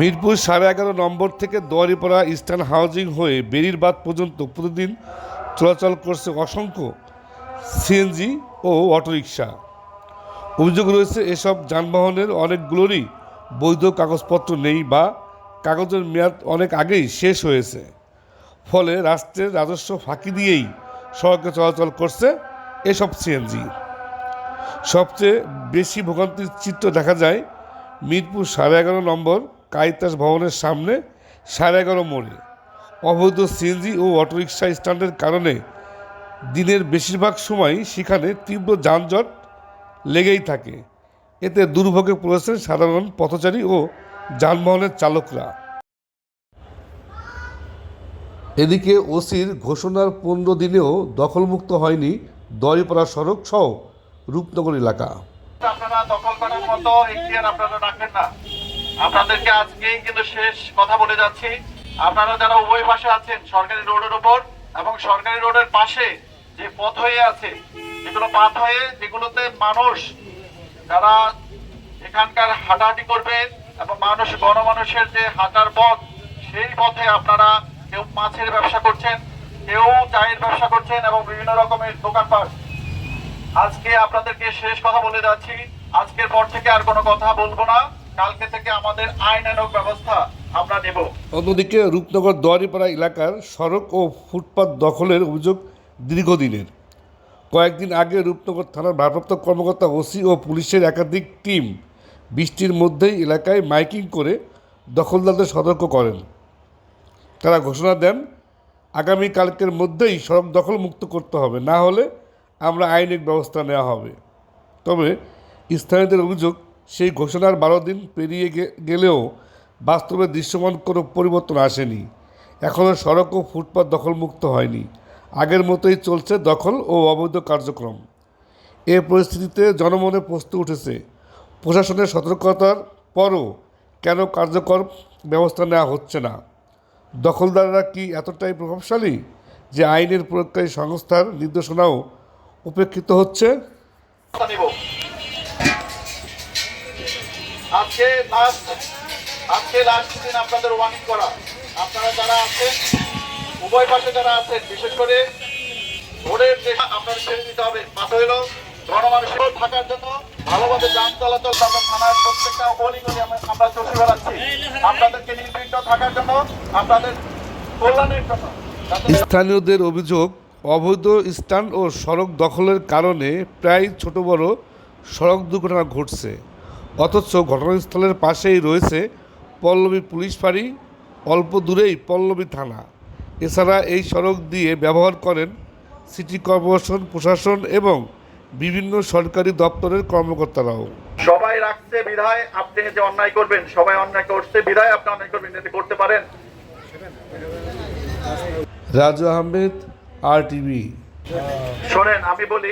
মিরপুর 11.5 নম্বর থেকে Duaripara eastern housing হয়ে বেরিরবাদ পর্যন্ত প্রতিদিন চলাচল করছে অসংখ্য সিএনজি ও অটোরিকশা। অভিযোগ রয়েছে এসব যানবাহনের অনেকগুলোরই বৈধ কাগজপত্র নেই বা কাগজের মেয়াদ অনেক আগেই শেষ হয়েছে। ফলে রাষ্ট্রের রাজস্ব ফাঁকি দিয়েই সড়কে চলাচল করছে এসব সিএনজি। সবচেয়ে বেশি ভোগান্তির চিত্র দেখা যায় মিরপুর 11.5 নম্বর কাইতাস ভবনের সামনে 11:30 মোড়ে। অবৈধ সিএনজি ও অটোরিকশা স্ট্যান্ডের কারণে দিনের বেশিরভাগ সময় সেখানে তীব্র যানজট লেগেই থাকে। এতে দুর্ভোগে পড়েছেন সাধারণ পথচারী ও যানবাহনের চালকরা। এদিকে ওসির ঘোষণার 15 দিনেও দখলমুক্ত হয়নি দুয়ারিপাড়া সড়ক সহ রূপনগর এলাকা। আপনারা দখল করার মতো এখতিয়ার আপনারা রাখেন না। আপনাদেরকে আজকেই কিন্তু শেষ কথা বলে যাচ্ছি, আপনারা যারা উভয় পাশে আছেন সরকারি রোডের উপর এবং সরকারি রোডের পাশে যে পথ হয়ে আছে, যেগুলো পাথ হয়ে যেগুলোতে মানুষ যারা এখানকার হাঁটাহাঁটি করবে এবং গণমানুষের যে হাঁটার পথ, সেই পথে আপনারা কেউ মাছের ব্যবসা করছেন, কেউ চায়ের ব্যবসা করছেন এবং বিভিন্ন রকমের দোকানপাট। আজকে আপনাদেরকে শেষ কথা বলে যাচ্ছি, আজকের পর থেকে আর কোনো কথা বলবো না। কালকে থেকে আমাদের আইনানুগ ব্যবস্থা আমরা নেব। অন্যদিকে রূপনগর দুয়ারিপাড়া এলাকার সড়ক ও ফুটপাত দখলের অভিযোগ দীর্ঘদিনের। কয়েকদিন আগে রূপনগর থানার ভারপ্রাপ্ত কর্মকর্তা ওসি ও পুলিশের একাধিক টিম বৃষ্টির মধ্যেই এলাকায় মাইকিং করে দখলদারদের সতর্ক করেন। তারা ঘোষণা দেন আগামীকালকের মধ্যেই সড়ক দখল মুক্ত করতে হবে, না হলে আমরা আইনিক ব্যবস্থা নেওয়া হবে। তবে স্থানীয়দের অভিযোগ সেই ঘোষণার 12 দিন পেরিয়ে গেলেও বাস্তবে দৃশ্যমান কোনো পরিবর্তন আসেনি। এখনও সড়ক ও ফুটপাত দখলমুক্ত হয়নি। আগের মতোই চলছে দখল ও অবৈধ কার্যক্রম। এ পরিস্থিতিতে জনমনে প্রশ্ন উঠেছে, প্রশাসনের সতর্কতার পরও কেন কার্যকর ব্যবস্থা নেওয়া হচ্ছে না? দখলদাররা কি এতটাই প্রভাবশালী যে আইনের প্রয়োগকারী সংস্থার নির্দেশনাও উপেক্ষিত হচ্ছে? আজকে লাস্ট দিন আপনাদের ওয়ার্নিং করা, আপনারা যারা আছেন উভয় পাশে যারা আছেন, বিশেষ করে রোডের যে আপনাদের ছেড়ে দিতে হবে। মাত্র হলো গণমানুষের থাকার জন্য ভালোভাবে যান চলাচল থানার প্রত্যেকটা অলিগলি আমরা চষে বেড়াচ্ছি আপনাদেরকে নির্বিঘ্ন থাকার জন্য, আপনাদের কল্যাণের জন্য। স্থানীয়দের অভিযোগ, অবৈধ স্ট্যান্ড ও সড়ক দখলের কারণে প্রায় ছোট বড় সড়ক দুর্ঘটনা ঘটছে। অথচ ঘটনাস্থলের পাশেই রয়েছে পল্লবী পুলিশ ফাঁড়ি, অল্প দূরেই পল্লবী থানা। এছাড়া এই সড়ক দিয়ে ব্যবহার করেন সিটি কর্পোরেশন, প্রশাসন এবং বিভিন্ন সরকারি দপ্তরের কর্মকর্তারাও। সবাই রাখছে বিধায় আপনি যে অন্যায় করবেন, সবাই অন্যায় করছে বিধায় আপনি অন্যায় করবেন, এতে করতে পারেন। রাজু আহমেদ, RTV। শোনেন, আমি বলি